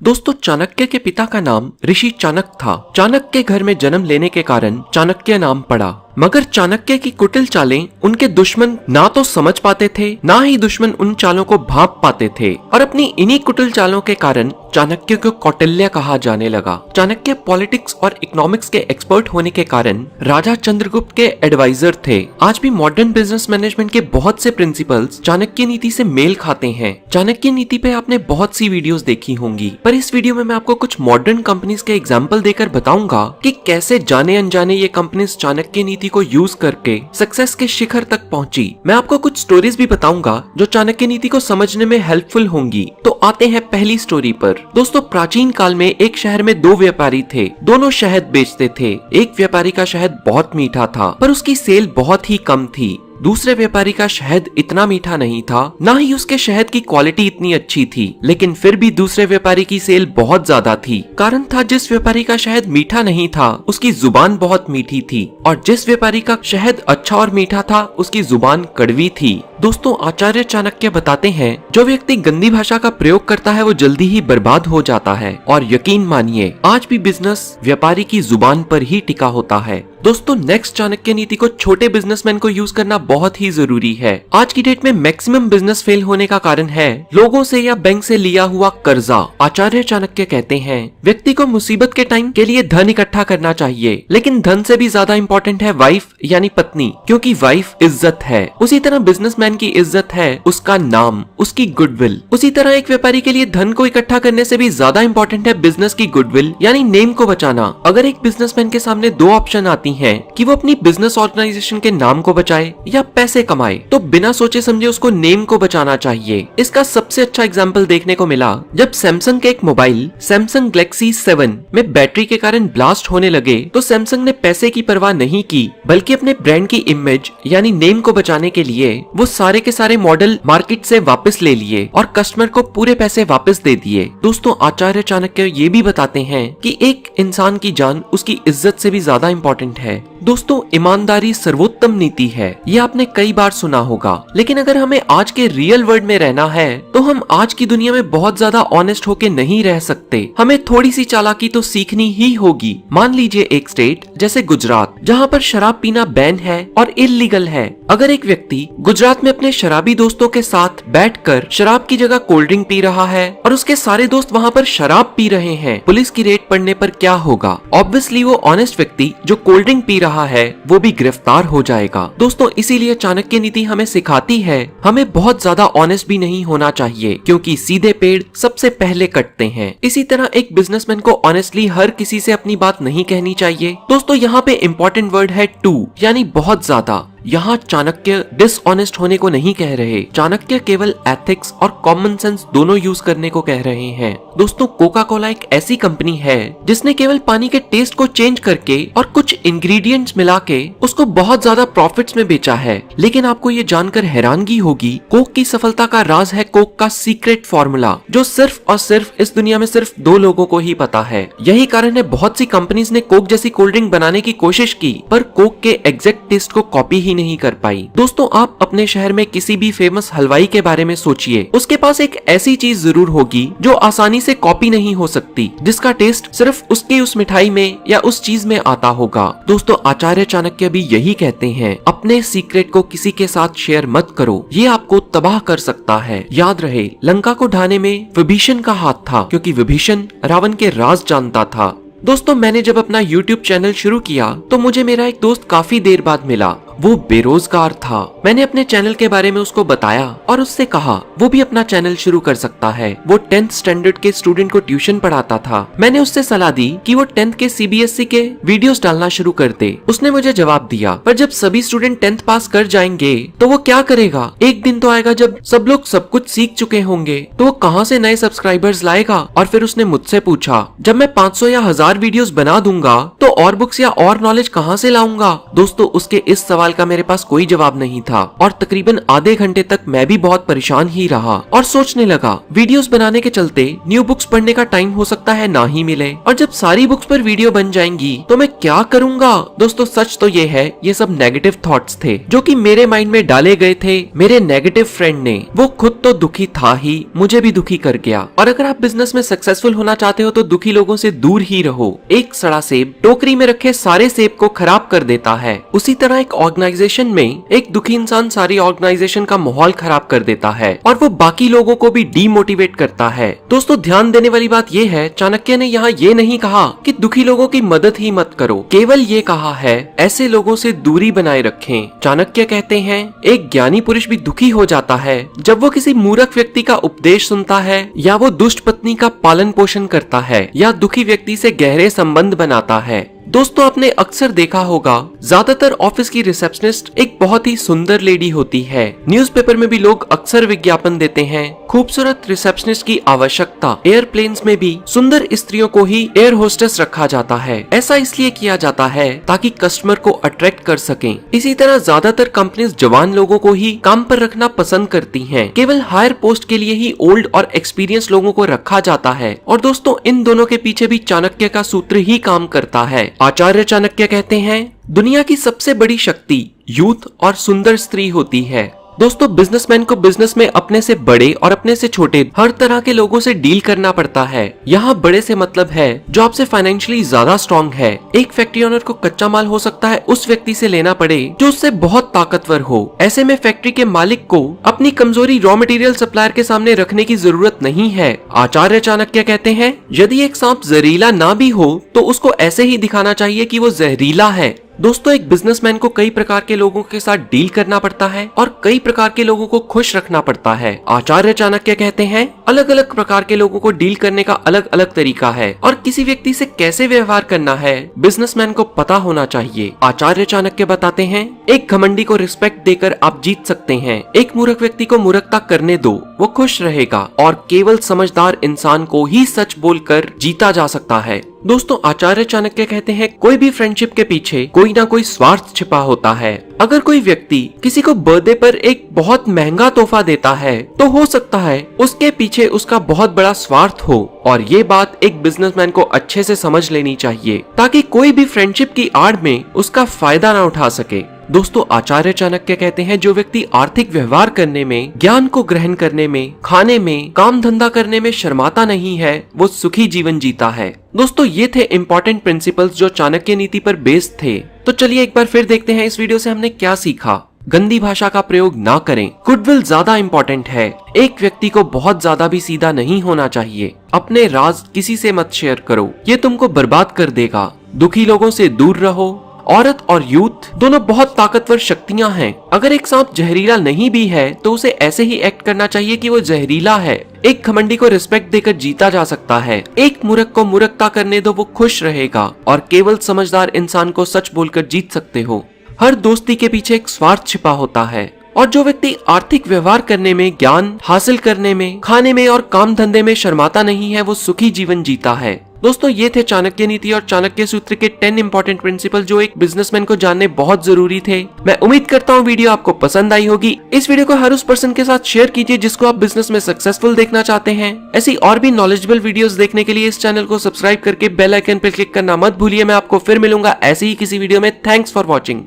दोस्तों, चाणक्य के पिता का नाम ऋषि चाणक्य था। चाणक्य के घर में जन्म लेने के कारण चाणक्य नाम पड़ा। मगर चाणक्य की कुटिल चालें उनके दुश्मन ना तो समझ पाते थे, ना ही दुश्मन उन चालों को भांप पाते थे और अपनी इन्हीं कुटिल चालों के कारण चाणक्य को कौटिल्य कहा जाने लगा। चाणक्य पॉलिटिक्स और इकोनॉमिक्स के एक्सपर्ट होने के कारण राजा चंद्रगुप्त के एडवाइजर थे। आज भी मॉडर्न बिजनेस मैनेजमेंट के बहुत से प्रिंसिपल्स चाणक्य नीति से मेल खाते हैं। चाणक्य नीति पे आपने बहुत सी वीडियोस देखी होंगी, पर इस वीडियो में मैं आपको कुछ मॉडर्न कंपनीज के एग्जाम्पल देकर बताऊंगा कि कैसे जाने अनजाने ये कंपनीज चाणक्य नीति को यूज करके सक्सेस के शिखर तक पहुंची। मैं आपको कुछ स्टोरीज भी बताऊंगा जो चाणक्य नीति को समझने में हेल्पफुल होंगी। तो आते हैं पहली स्टोरी पर। दोस्तों, प्राचीन काल में एक शहर में दो व्यापारी थे। दोनों शहद बेचते थे। एक व्यापारी का शहद बहुत मीठा था, पर उसकी सेल बहुत ही कम थी। दूसरे व्यापारी का शहद इतना मीठा नहीं था, ना ही उसके शहद की क्वालिटी इतनी अच्छी थी, लेकिन फिर भी दूसरे व्यापारी की सेल बहुत ज्यादा थी। कारण था, जिस व्यापारी का शहद मीठा नहीं था उसकी जुबान बहुत मीठी थी, और जिस व्यापारी का शहद अच्छा और मीठा था उसकी जुबान कड़वी थी। दोस्तों, आचार्य चाणक्य बताते हैं, जो व्यक्ति गंदी भाषा का प्रयोग करता है वो जल्दी ही बर्बाद हो जाता है। और यकीन मानिए, आज भी बिजनेस व्यापारी की जुबान पर ही टिका होता है। दोस्तों, नेक्स्ट चाणक्य नीति को छोटे बिजनेसमैन को यूज करना बहुत ही जरूरी है। आज की डेट में मैक्सिमम बिजनेस फेल होने का कारण है लोगों से या बैंक से लिया हुआ कर्जा। आचार्य चाणक्य कहते हैं, व्यक्ति को मुसीबत के टाइम के लिए धन इकट्ठा करना चाहिए, लेकिन धन से भी ज्यादा इंपॉर्टेंट है वाइफ यानी पत्नी, क्योंकि वाइफ इज्जत है। उसी तरह बिजनेसमैन की इज्जत है उसका नाम, उसकी गुडविल। उसी तरह एक व्यापारी के लिए धन को इकट्ठा करने से भी ज्यादा इंपॉर्टेंट है बिजनेस की गुडविल यानी नेम को बचाना। अगर एक बिजनेसमैन के सामने दो ऑप्शन आती है कि वो अपनी बिजनेस ऑर्गेनाइजेशन के नाम को बचाए या पैसे कमाए, तो बिना सोचे समझे उसको नेम को बचाना चाहिए। इसका सबसे अच्छा एग्जांपल देखने को मिला जब सैमसंग के एक मोबाइल सैमसंग गैलेक्सी 7 में बैटरी के कारण ब्लास्ट होने लगे, तो सैमसंग ने पैसे की परवाह नहीं की, बल्कि अपने ब्रांड की इमेज यानी नेम को बचाने के लिए वो सारे के सारे मॉडल मार्केट से वापस ले लिए और कस्टमर को पूरे पैसे वापस दे दिए। दोस्तों, आचार्य चाणक्य ये भी बताते हैं कि एक इंसान की जान उसकी इज्जत से भी ज्यादा इंपॉर्टेंट है। दोस्तों, ईमानदारी सर्वोत्तम नीति है, ये आपने कई बार सुना होगा, लेकिन अगर हमें आज के रियल वर्ल्ड में रहना है तो हम आज की दुनिया में बहुत ज्यादा ऑनेस्ट होके नहीं रह सकते। हमें थोड़ी सी चालाकी तो सीखनी ही होगी। मान लीजिए एक स्टेट जैसे गुजरात, जहाँ पर शराब पीना बैन है और इल्लीगल है। अगर एक व्यक्ति गुजरात में अपने शराबी दोस्तों के साथ बैठकर शराब की जगह कोल्ड ड्रिंक पी रहा है और उसके सारे दोस्त वहाँ पर शराब पी रहे हैं, पुलिस की रेड पड़ने पर क्या होगा? ऑब्वियसली वो ऑनेस्ट व्यक्ति जो कोल्ड ड्रिंक पी रहा है वो भी गिरफ्तार हो जाएगा। दोस्तों, इसीलिए चाणक्य नीति हमें सिखाती है हमें बहुत ज्यादा ऑनेस्ट भी नहीं होना चाहिए, क्योंकि सीधे पेड़ सबसे पहले कटते हैं। इसी तरह एक बिजनेसमैन को ऑनेस्टली हर किसी से अपनी बात नहीं कहनी चाहिए। दोस्तों, यहाँ पे इम्पोर्टेंट वर्ड है टू, यानी बहुत ज्यादा। यहाँ चाणक्य डिसऑनेस्ट होने को नहीं कह रहे, चाणक्य केवल एथिक्स और कॉमन सेंस दोनों यूज करने को कह रहे हैं। दोस्तों, कोका कोला एक ऐसी कंपनी है जिसने केवल पानी के टेस्ट को चेंज करके और कुछ इंग्रेडिएंट्स मिला के उसको बहुत ज्यादा प्रॉफिट्स में बेचा है। लेकिन आपको ये जानकर हैरानगी होगी, कोक की सफलता का राज है कोक का सीक्रेट फॉर्मूला, जो सिर्फ और सिर्फ इस दुनिया में सिर्फ दो लोगों को ही पता है। यही कारण है बहुत सी कंपनीज ने कोक जैसी कोल्ड ड्रिंक बनाने की कोशिश की, पर कोक के एग्जैक्ट टेस्ट को कॉपी ही नहीं कर पाई। दोस्तों, आप अपने शहर में किसी भी फेमस हलवाई के बारे में सोचिए, उसके पास एक ऐसी चीज जरूर होगी जो आसानी से कॉपी नहीं हो सकती, जिसका टेस्ट सिर्फ उसकी उस मिठाई में या उस चीज में आता होगा। दोस्तों, आचार्य चाणक्य भी यही कहते हैं, अपने सीक्रेट को किसी के साथ शेयर मत करो, ये आपको तबाह कर सकता है। याद रहे, लंका को ढाने में विभीषण का हाथ था, क्योंकि विभीषण रावण के राज जानता था। दोस्तों, मैंने जब अपना YouTube चैनल शुरू किया तो मुझे मेरा एक दोस्त काफी देर बाद मिला। वो बेरोजगार था। मैंने अपने चैनल के बारे में उसको बताया और उससे कहा वो भी अपना चैनल शुरू कर सकता है। वो 10th स्टैंडर्ड के स्टूडेंट को ट्यूशन पढ़ाता था। मैंने उससे सलाह दी कि वो 10th के CBSE के वीडियोस डालना शुरू कर दे। उसने मुझे जवाब दिया, पर जब सभी स्टूडेंट 10th पास कर जाएंगे तो वो क्या करेगा? एक दिन तो आएगा जब सब लोग सब कुछ सीख चुके होंगे, तो वो कहाँ से नए सब्सक्राइबर्स लाएगा? और फिर उसने मुझसे पूछा, जब मैं 500 या 1000 वीडियोस बना दूंगा तो और बुक्स या और नॉलेज कहाँ से लाऊंगा? दोस्तों, उसके इस सवाल सवाल का मेरे पास कोई जवाब नहीं था और तकरीबन आधे घंटे तक मैं भी बहुत परेशान ही रहा और सोचने लगा वीडियोस बनाने के चलते न्यू बुक्स पढ़ने का टाइम हो सकता है ना ही मिले, और जब सारी बुक्स पर वीडियो बन जाएंगी तो मैं क्या करूंगा। दोस्तों सच तो ये है, ये सब नेगेटिव थॉट्स थे जो कि मेरे माइंड में डाले गए थे मेरे नेगेटिव फ्रेंड ने। वो खुद तो दुखी था ही, मुझे भी दुखी कर गया। और अगर आप बिजनेस में सक्सेसफुल होना चाहते हो तो दुखी लोगों से दूर ही रहो। एक सड़ा सेब टोकरी में रखे सारे सेब को खराब कर देता है, उसी तरह एक ऑर्गेनाइजेशन में एक दुखी इंसान सारी ऑर्गेनाइजेशन का माहौल खराब कर देता है और वो बाकी लोगों को भी डीमोटिवेट करता है। दोस्तों ध्यान देने वाली बात ये है, चाणक्य ने यहाँ ये नहीं कहा कि दुखी लोगों की मदद ही मत करो, केवल ये कहा है ऐसे लोगों से दूरी बनाए रखें। चाणक्य कहते हैं एक ज्ञानी पुरुष भी दुखी हो जाता है जब वो किसी मूर्ख व्यक्ति का उपदेश सुनता है, या वो दुष्ट पत्नी का पालन पोषण करता है, या दुखी व्यक्ति से गहरे संबंध बनाता है। दोस्तों आपने अक्सर देखा होगा ज्यादातर ऑफिस की रिसेप्शनिस्ट एक बहुत ही सुंदर लेडी होती है। न्यूज़पेपर में भी लोग अक्सर विज्ञापन देते हैं खूबसूरत रिसेप्शनिस्ट की आवश्यकता। एयरप्लेन्स में भी सुंदर स्त्रियों को ही एयर होस्टेस रखा जाता है। ऐसा इसलिए किया जाता है ताकि कस्टमर को अट्रैक्ट कर सकें। इसी तरह ज्यादातर कंपनीज जवान लोगों को ही काम पर रखना पसंद करती हैं। केवल हायर पोस्ट के लिए ही ओल्ड और एक्सपीरियंस लोगों को रखा जाता है। और दोस्तों इन दोनों के पीछे भी चाणक्य का सूत्र ही काम करता है। आचार्य चाणक्य कहते हैं दुनिया की सबसे बड़ी शक्ति यूथ और सुंदर स्त्री होती है। दोस्तों बिजनेसमैन को बिजनेस में अपने से बड़े और अपने से छोटे हर तरह के लोगों से डील करना पड़ता है। यहाँ बड़े से मतलब है जो आपसे फाइनेंशियली ज्यादा स्ट्रॉन्ग है। एक फैक्ट्री ओनर को कच्चा माल हो सकता है उस व्यक्ति से लेना पड़े जो उससे बहुत ताकतवर हो। ऐसे में फैक्ट्री के मालिक को अपनी कमजोरी रॉ मटेरियल सप्लायर के सामने रखने की जरूरत नहीं है। आचार्य चाणक्य कहते हैं यदि एक सांप जहरीला ना भी हो तो उसको ऐसे ही दिखाना चाहिए कि वो जहरीला है। दोस्तों एक बिजनेसमैन को कई प्रकार के लोगों के साथ डील करना पड़ता है और कई प्रकार के लोगों को खुश रखना पड़ता है। आचार्य चाणक्य कहते हैं अलग अलग प्रकार के लोगों को डील करने का अलग अलग तरीका है और किसी व्यक्ति से कैसे व्यवहार करना है बिजनेसमैन को पता होना चाहिए। आचार्य चाणक्य बताते हैं एक घमंडी को रिस्पेक्ट देकर आप जीत सकते हैं। एक मूर्ख व्यक्ति को मूर्खता करने दो, वो खुश रहेगा और केवल समझदार इंसान को ही सच बोलकर जीता जा सकता है। दोस्तों आचार्य चाणक्य कहते हैं कोई भी फ्रेंडशिप के पीछे कोई ना कोई स्वार्थ छिपा होता है। अगर कोई व्यक्ति किसी को बर्थडे पर एक बहुत महंगा तोहफा देता है तो हो सकता है उसके पीछे उसका बहुत बड़ा स्वार्थ हो, और ये बात एक बिजनेसमैन को अच्छे से समझ लेनी चाहिए ताकि कोई भी फ्रेंडशिप की आड़ में उसका फायदा ना उठा सके। दोस्तों आचार्य चाणक्य कहते हैं जो व्यक्ति आर्थिक व्यवहार करने में, ज्ञान को ग्रहण करने में, खाने में, काम धंधा करने में शर्माता नहीं है वो सुखी जीवन जीता है। दोस्तों ये थे इंपॉर्टेंट प्रिंसिपल्स जो चाणक्य नीति पर बेस्ड थे। तो चलिए एक बार फिर देखते हैं इस वीडियो से हमने क्या सीखा। गंदी भाषा का प्रयोग ना करें। गुडविल ज्यादा इम्पोर्टेंट है। एक व्यक्ति को बहुत ज्यादा भी सीधा नहीं होना चाहिए। अपने राज किसी से मत शेयर करो, ये तुमको बर्बाद कर देगा। दुखी लोगों से दूर रहो। औरत और यूथ दोनों बहुत ताकतवर शक्तियां हैं। अगर एक सांप जहरीला नहीं भी है तो उसे ऐसे ही एक्ट करना चाहिए कि वो जहरीला है। एक घमंडी को रिस्पेक्ट देकर जीता जा सकता है। एक मूर्ख को मूर्खता करने दो, वो खुश रहेगा और केवल समझदार इंसान को सच बोलकर जीत सकते हो। हर दोस्ती के पीछे एक स्वार्थ छिपा होता है और जो व्यक्ति आर्थिक व्यवहार करने में, ज्ञान हासिल करने में, खाने में और काम धंधे में शर्माता नहीं है वो सुखी जीवन जीता है। दोस्तों ये थे चाणक्य नीति और चाणक्य सूत्र के 10 इंपॉर्टेंट प्रिंसिपल जो एक बिजनेसमैन को जानने बहुत जरूरी थे। मैं उम्मीद करता हूँ वीडियो आपको पसंद आई होगी। इस वीडियो को हर उस पर्सन के साथ शेयर कीजिए जिसको आप बिजनेस में सक्सेसफुल देखना चाहते हैं। ऐसी और भी नॉलेजेबल वीडियोस देखने के लिए इस चैनल को सब्सक्राइब करके बेल आइकन पर क्लिक करना मत भूलिए। मैं आपको फिर मिलूंगा ऐसे ही किसी वीडियो में। Thanks for watching.